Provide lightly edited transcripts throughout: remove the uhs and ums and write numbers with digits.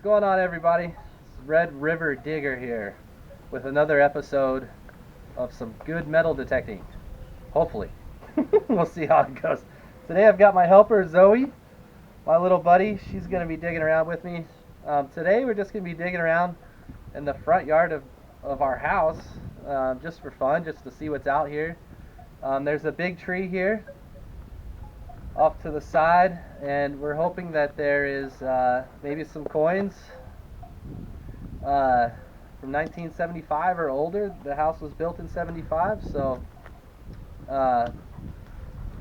going on, everybody? It's Red River Digger here with another episode of some good metal detecting. Hopefully. We'll see how it goes. Today I've got my helper, Zoe, my little buddy. She's going to be digging around with me. Today we're just going to be digging around in the front yard of our house just for fun, just to see what's out here. There's a big tree here off to the side, and we're hoping that there is maybe some coins from 1975 or older. The house was built in 75, so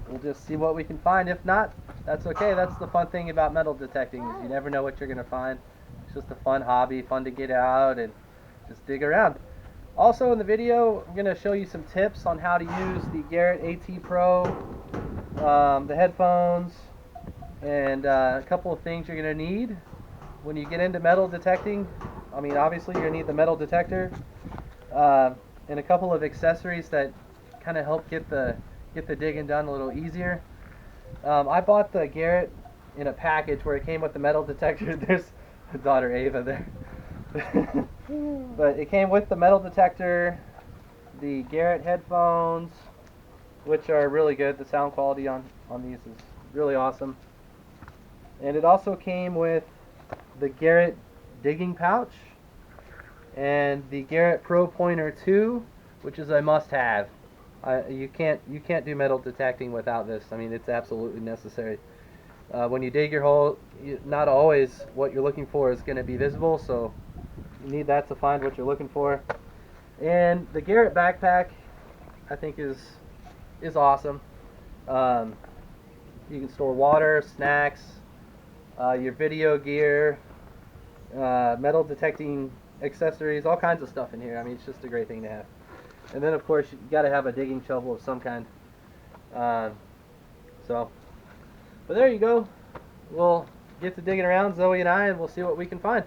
we'll just see what we can find. If not, that's okay. That's the fun thing about metal detecting, is you never know what you're going to find. It's just a fun hobby, fun to get out and just dig around. Also in the video, I'm going to show you some tips on how to use the Garrett AT Pro, the headphones, and a couple of things you're going to need when you get into metal detecting. I mean, obviously you're going to need the metal detector and a couple of accessories that kind of help get the digging done a little easier. I bought the Garrett in a package where it came with the metal detector. There's my daughter Ava there. But it came with the metal detector, the Garrett headphones, which are really good. The sound quality on these is really awesome. And it also came with the Garrett digging pouch and the Garrett Pro Pointer 2, which is a must-have. You can't do metal detecting without this. I mean, it's absolutely necessary. When you dig your hole, not always what you're looking for is going to be visible, so you need that to find what you're looking for. And the Garrett backpack, I think, is awesome. You can store water, snacks, your video gear, metal detecting accessories, all kinds of stuff in here. I mean, it's just a great thing to have. And then, of course, you got to have a digging shovel of some kind. But there you go. We'll get to digging around, Zoe and I, and we'll see what we can find.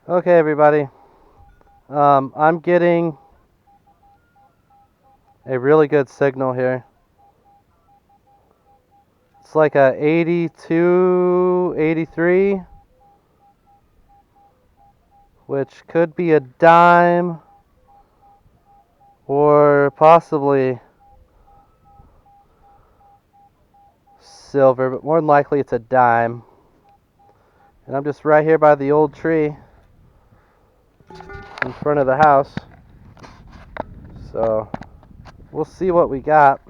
Okay, everybody. I'm getting a really good signal here. It's like a 82, 83, which could be a dime or possibly silver, but more than likely it's a dime. And I'm just right here by the old tree in front of the house, so we'll see what we got.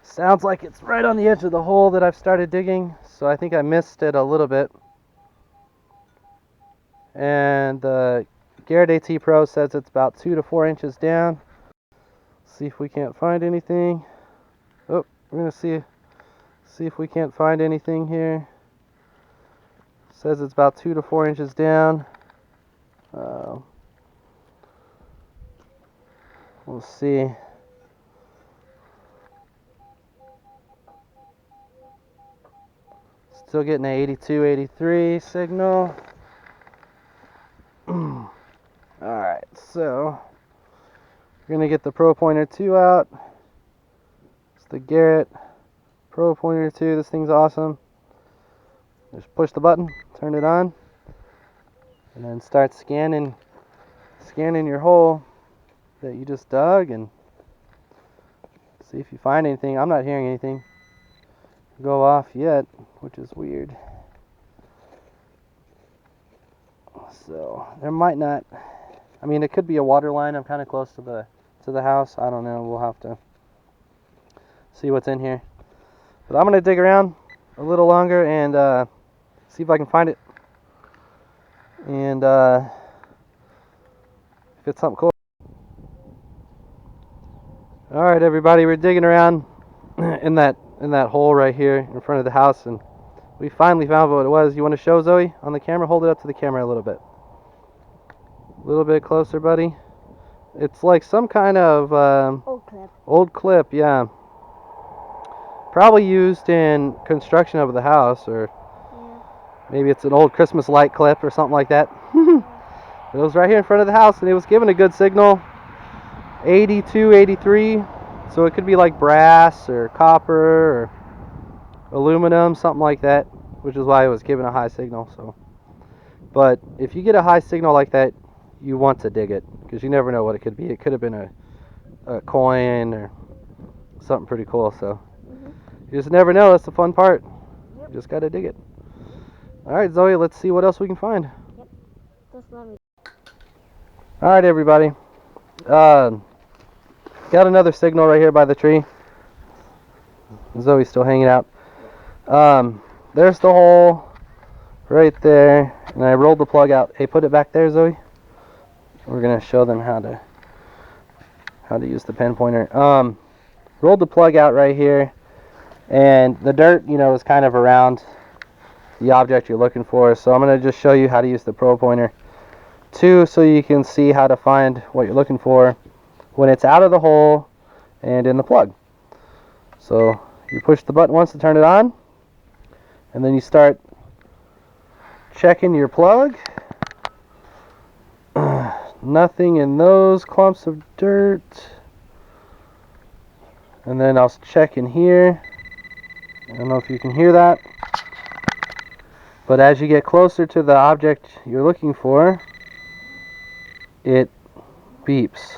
Sounds like it's right on the edge of the hole that I've started digging, so I think I missed it a little bit. And the Garrett AT Pro says it's about 2 to 4 inches down. See if we can't find anything. Oh, we're gonna see if we can't find anything here. Says it's about 2 to 4 inches down. We'll see. Still getting an 82, 83 signal. Alright, so we're going to get the Pro Pointer 2 out. It's the Garrett Pro Pointer 2. This thing's awesome. Just push the button, turn it on, and then start scanning your hole that you just dug and see if you find anything. I'm not hearing anything go off yet, which is weird. So there might not. I mean, it could be a water line. I'm kind of close to the house. I don't know. We'll have to see what's in here. But I'm gonna dig around a little longer and see if I can find it. And if it's something cool. All right, everybody, we're digging around in that hole right here in front of the house, and we finally found what it was. You want to show Zoe on the camera? Hold it up to the camera a little bit closer, buddy. It's like some kind of Old clip. old clip, yeah. Probably used in construction of the house, or Yeah. maybe it's an old Christmas light clip or something like that. It was right here in front of the house, and it was giving a good signal. 82, 83. So it could be like brass or copper or aluminum, something like that, which is why it was giving a high signal. So, but if you get a high signal like that, you want to dig it, because you never know what it could be. It could have been a coin or something pretty cool. So you just never know. That's the fun part. Yep. You just got to dig it. All right, Zoe, let's see what else we can find. Yep. Just let me. All right, everybody. Got another signal right here by the tree. Zoe's still hanging out. There's the hole right there, and I rolled the plug out. Hey, put it back there, Zoe. We're gonna show them how to use the pen pointer. Rolled the plug out right here, and the dirt, is kind of around the object you're looking for. So I'm gonna just show you how to use the pro pointer too, so you can see how to find what you're looking for when it's out of the hole and in the plug. So you push the button once to turn it on, and then you start checking your plug. Nothing in those clumps of dirt. And then I'll check in here. I don't know if you can hear that, but as you get closer to the object you're looking for, it beeps.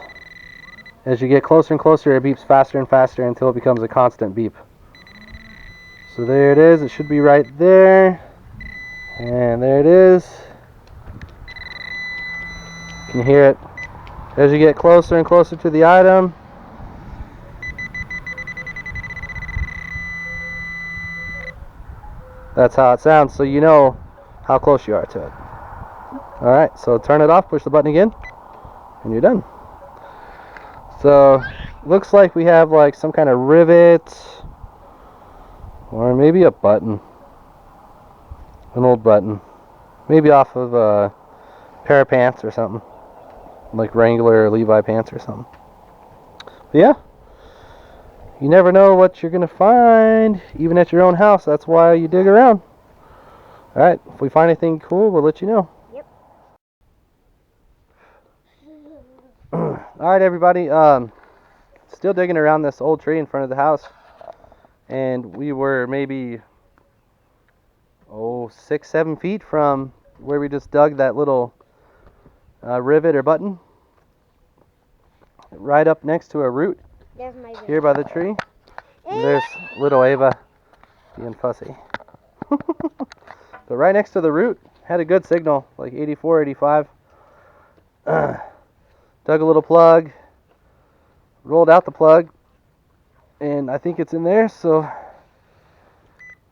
As you get closer and closer, it beeps faster and faster until it becomes a constant beep. So there it is. It should be right there. And there it is. You can hear it. As you get closer and closer to the item, that's how it sounds, so you know how close you are to it. Alright, so turn it off, push the button again, and you're done. So, looks like we have like some kind of rivet, or maybe a button. An old button. Maybe off of a pair of pants or something. Like Wrangler or Levi pants or something. But yeah. You never know what you're going to find, even at your own house. That's why you dig around. Alright, if we find anything cool, we'll let you know. Yep. Alright, everybody. Still digging around this old tree in front of the house. And we were maybe, 6-7 feet from where we just dug that little rivet or button. Right up next to a root. There's my Here by the tree. And there's little Ava being fussy. But right next to the root, had a good signal, like 84, 85. Dug a little plug, rolled out the plug, and I think it's in there, so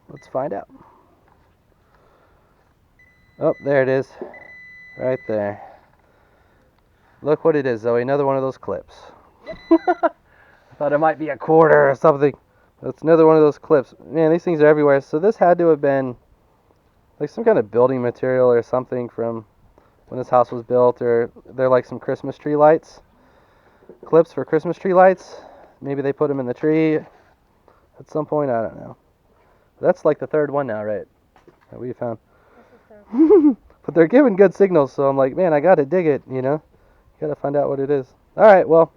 let's find out. Oh, there it is. Right there. Look what it is, Zoe. Another one of those clips. I thought it might be a quarter or something. That's another one of those clips. Man, these things are everywhere. So this had to have been like some kind of building material or something from when this house was built, or they're like some Christmas tree lights. Clips for Christmas tree lights. Maybe they put them in the tree at some point. I don't know. That's like the third one now, right? That we found. But they're giving good signals, so I'm like, man, I gotta dig it, Gotta find out what it is. Alright, well,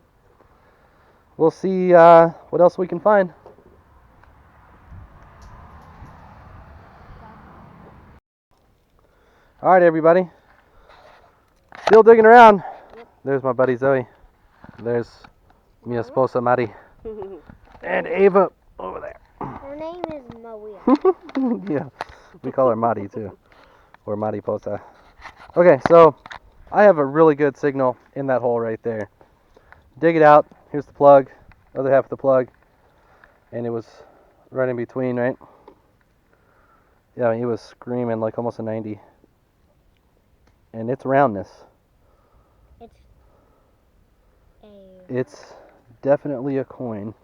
we'll see what else we can find. Alright, everybody. Still digging around. Yep. There's my buddy Zoe. There's mi esposa Mari. And Ava over there. Her name is Maria. Yeah, we call her Mari too. Or Mariposa. Okay, so I have a really good signal in that hole right there. Dig it out. Here's the plug. Other half of the plug. And it was right in between, right? Yeah, he was screaming like almost a 90. And it's roundness. It's definitely a coin.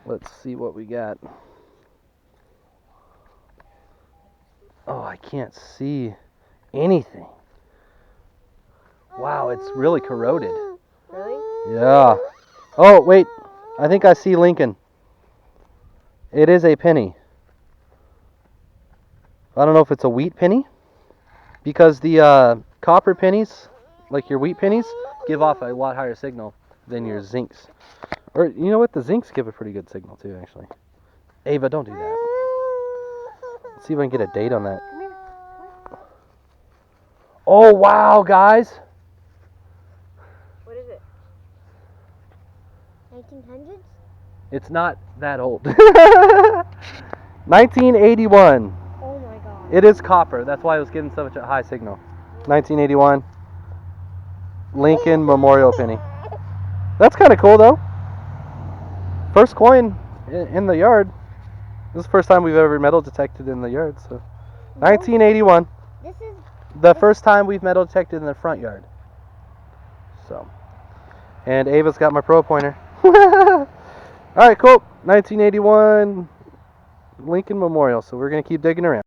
Let's see what we got. Oh, I can't see anything. Wow, it's really corroded. Really? Yeah. Oh, wait. I think I see Lincoln. It is a penny. I don't know if it's a wheat penny, because the copper pennies, like your wheat pennies, give off a lot higher signal than your zincs. Or, you know what? The zincs give a pretty good signal, too, actually. Ava, don't do that. Let's see if I can get a date on that. Oh, wow, guys. What is it? 1900s? It's not that old. 1981. Oh my god. It is copper. That's why it was getting such a high signal. 1981. Lincoln Memorial Penny. That's kind of cool, though. First coin in the yard. This is the first time we've ever metal detected in the yard. So, 1981. This is The first time we've metal detected in the front yard. So, and Ava's got my pro pointer. All right, cool. 1981 Lincoln Memorial. So we're gonna keep digging around.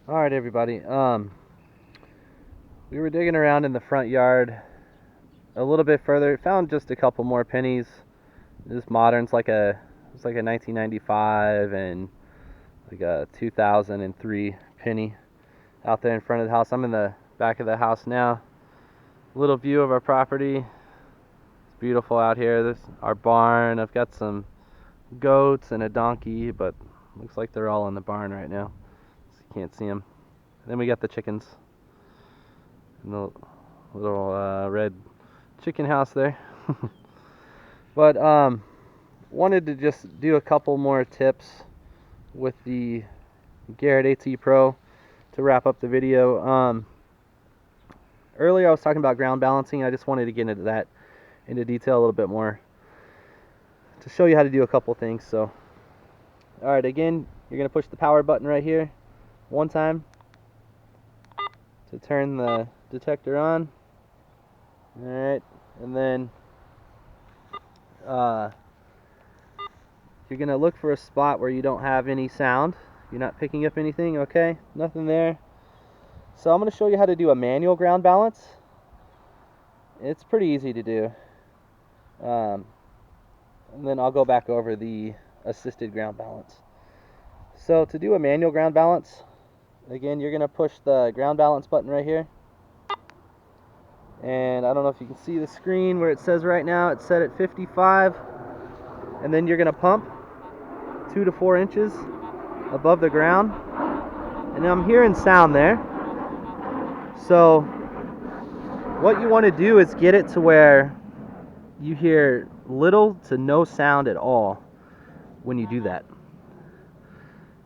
All right, everybody. We were digging around in the front yard a little bit further. Found just a couple more pennies. This modern's like a 1995 and like a 2003 penny out there in front of the house. I'm in the back of the house now. Little view of our property. It's beautiful out here. This is our barn. I've got some goats and a donkey, but looks like they're all in the barn right now, so you can't see them. And then we got the chickens and the little red chicken house there. But wanted to just do a couple more tips with the Garrett AT Pro to wrap up the video. Earlier I was talking about ground balancing. I just wanted to get into that into detail a little bit more to show you how to do a couple things. So, alright, again, you're going to push the power button right here one time to turn the detector on. Alright, and then you're going to look for a spot where you don't have any sound. You're not picking up anything, okay? Nothing there. So I'm going to show you how to do a manual ground balance. It's pretty easy to do. And then I'll go back over the assisted ground balance. So to do a manual ground balance, again, you're going to push the ground balance button right here. And I don't know if you can see the screen where it says right now, it's set at 55. And then you're going to pump 2 to 4 inches above the ground. And I'm hearing sound there. So what you want to do is get it to where you hear little to no sound at all when you do that.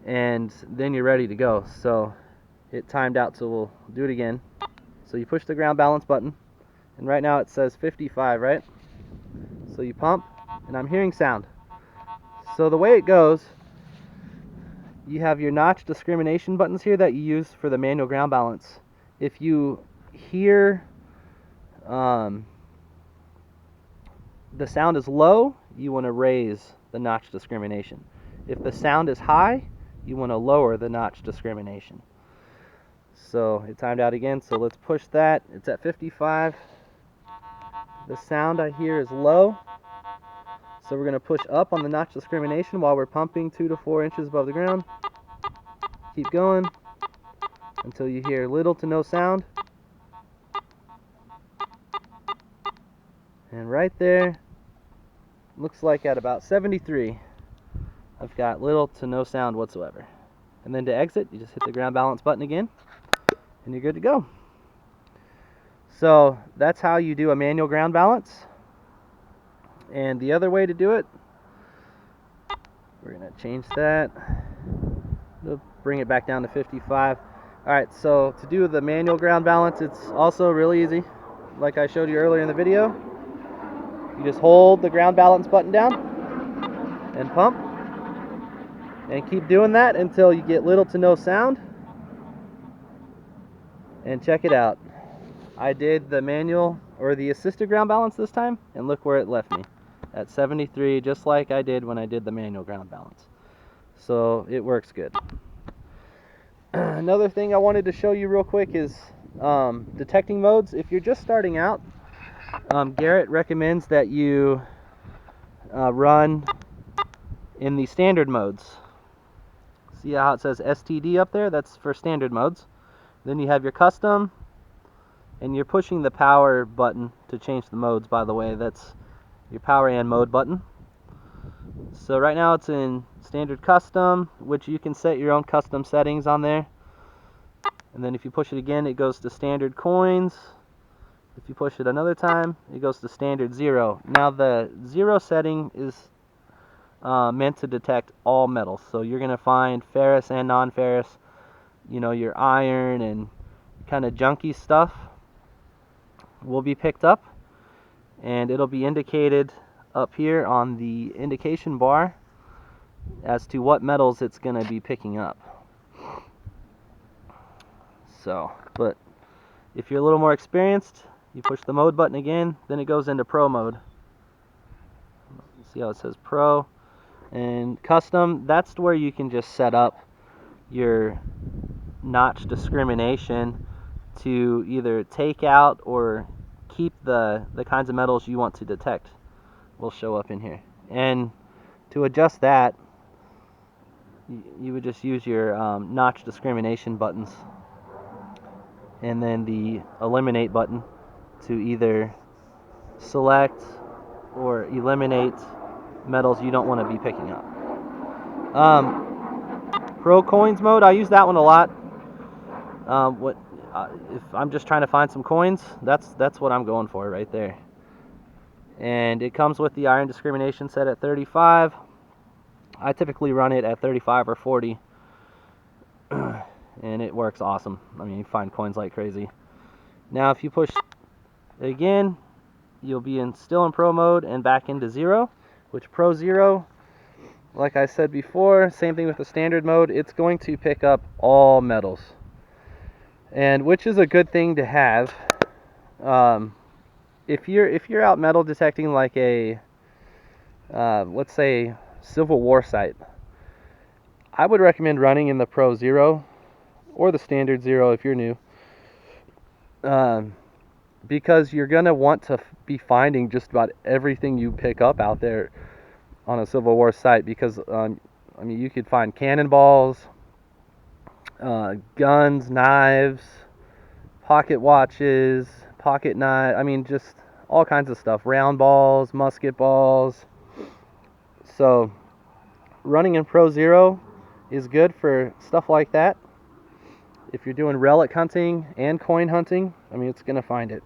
And then you're ready to go. So it timed out, so we'll do it again. So you push the ground balance button, and right now it says 55, right? So you pump, and I'm hearing sound. So the way it goes, you have your notch discrimination buttons here that you use for the manual ground balance. If you hear the sound is low, you want to raise the notch discrimination. If the sound is high, you want to lower the notch discrimination. So it timed out again, so let's push that. It's at 55. The sound I hear is low, so we're going to push up on the notch discrimination while we're pumping 2 to 4 inches above the ground. Keep going until you hear little to no sound. And right there, looks like at about 73, I've got little to no sound whatsoever. And then to exit, you just hit the ground balance button again, and you're good to go. So that's how you do a manual ground balance. And the other way to do it, we're going to change that. We'll bring it back down to 55. Alright, so to do the manual ground balance, it's also really easy. Like I showed you earlier in the video, you just hold the ground balance button down and pump. And keep doing that until you get little to no sound. And check it out. I did the manual or the assisted ground balance this time, and look where it left me. At 73, just like I did when I did the manual ground balance. So it works good. Another thing I wanted to show you real quick is detecting modes. If you're just starting out, Garrett recommends that you run in the standard modes. See how it says STD up there? That's for standard modes. Then you have your custom, and you're pushing the power button to change the modes, by the way. That's your power and mode button. So right now it's in standard custom, which you can set your own custom settings on there. And then if you push it again, it goes to standard coins. If you push it another time, it goes to standard 0. Now the 0 setting is meant to detect all metals. So you're going to find ferrous and non-ferrous, you know, your iron and kind of junky stuff will be picked up, and it'll be indicated up here on the indication bar as to what metals it's going to be picking up. So, but if you're a little more experienced, you push the mode button again, then it goes into pro mode. See how it says pro and custom? That's where you can just set up your notch discrimination to either take out or keep the kinds of metals you want to detect will show up in here. And to adjust that, you would just use your notch discrimination buttons and then the eliminate button to either select or eliminate metals you don't want to be picking up. Pro coins mode, I use that one a lot. If I'm just trying to find some coins, that's what I'm going for right there. And it comes with the iron discrimination set at 35. I typically run it at 35 or 40, and it works awesome. I mean, you find coins like crazy. Now if you push again, you'll be still in pro mode and back into 0, which pro 0, like I said before, same thing with the standard mode, it's going to pick up all metals, and which is a good thing to have. If you're out metal detecting like a let's say Civil War site, I would recommend running in the Pro 0 or the Standard 0 if you're new, because you're gonna want to be finding just about everything you pick up out there on a Civil War site, because I mean, you could find cannonballs, guns, knives, pocket watches, pocket knife, I mean, just all kinds of stuff, round balls, musket balls. So running in Pro 0 is good for stuff like that. If you're doing relic hunting and coin hunting, I mean, it's going to find it.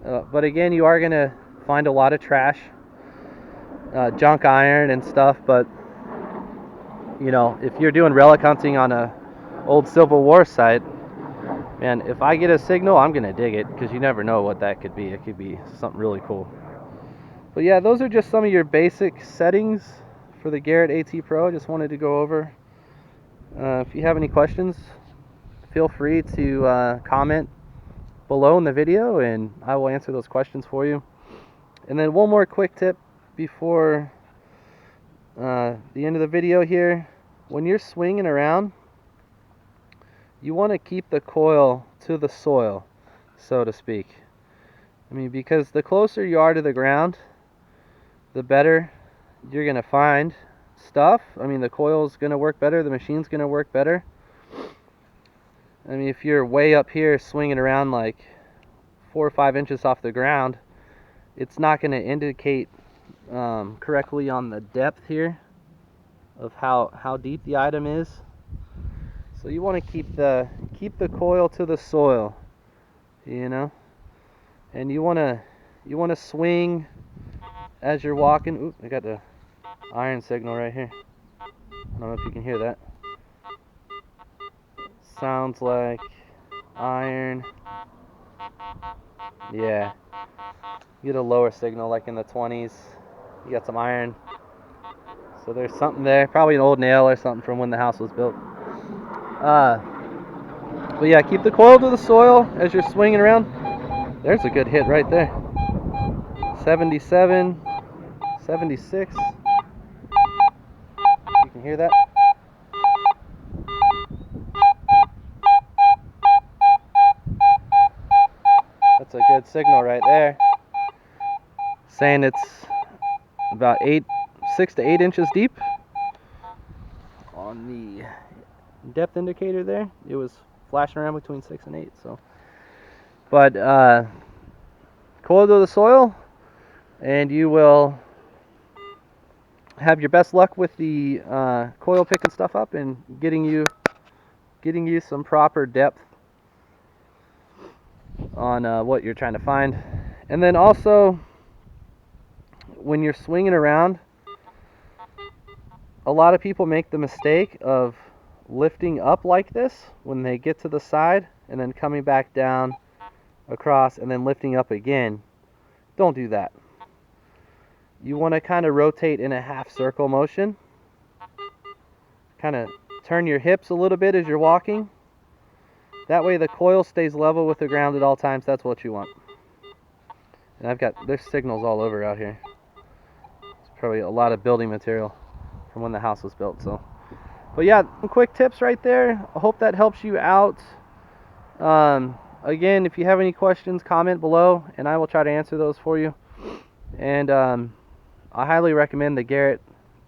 But again, you are going to find a lot of trash, junk iron and stuff, but you know, if you're doing relic hunting on a old Civil War site, man, if I get a signal, I'm going to dig it, because you never know what that could be. It could be something really cool. But yeah, those are just some of your basic settings for the Garrett AT Pro. I just wanted to go over. If you have any questions, feel free to comment below in the video, and I will answer those questions for you. And then one more quick tip before the end of the video here. When you're swinging around, you want to keep the coil to the soil, so to speak. I mean, because the closer you are to the ground, the better you're going to find stuff. I mean, the coil's going to work better, the machine's going to work better. I mean, if you're way up here swinging around like 4 or 5 inches off the ground, it's not going to indicate correctly on the depth here of how deep the item is. So you want to keep the coil to the soil, you know, and you want to swing as you're walking. Oop, I got the iron signal right here. I don't know if you can hear that. Sounds like iron. Yeah. You get a lower signal like in the 20s. You got some iron. So there's something there. Probably an old nail or something from when the house was built. But yeah, keep the coil to the soil as you're swinging around. There's a good hit right there. 77, 76. You can hear that? good signal right there. Saying it's about 6 to 8 inches deep. On the depth indicator there, it was flashing around between 6 and 8. So, but coil to the soil, and you will have your best luck with the coil picking stuff up and getting you some proper depth on what you're trying to find. And then also, when you're swinging around, a lot of people make the mistake of lifting up like this when they get to the side and then coming back down across and then lifting up again. Don't do that. You want to kind of rotate in a half circle motion. Kind of turn your hips a little bit as you're walking. That way the coil stays level with the ground at all times. That's what you want. And there's signals all over out here. It's probably a lot of building material from when the house was built. So, but yeah, some quick tips right there. I hope that helps you out. Again, if you have any questions, comment below and I will try to answer those for you. And I highly recommend the Garrett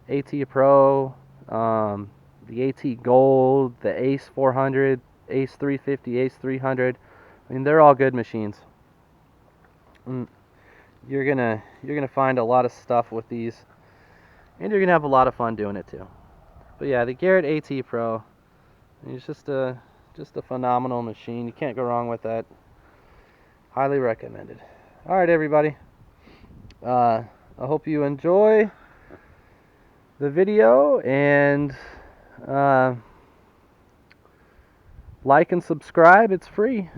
AT Pro, the AT Gold, the Ace 400, Ace 350, Ace 300. I mean, they're all good machines. You're gonna find a lot of stuff with these, and you're gonna have a lot of fun doing it too. But yeah, the Garrett AT Pro, it's just a phenomenal machine. You can't go wrong with that. Highly recommended. All right, everybody. I hope you enjoy the video, and like and subscribe. It's free.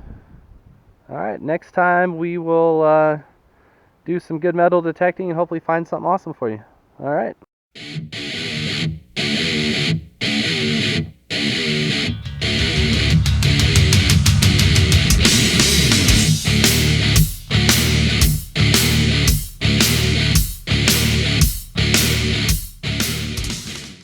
All right, next time we will do some good metal detecting and hopefully find something awesome for you. All right.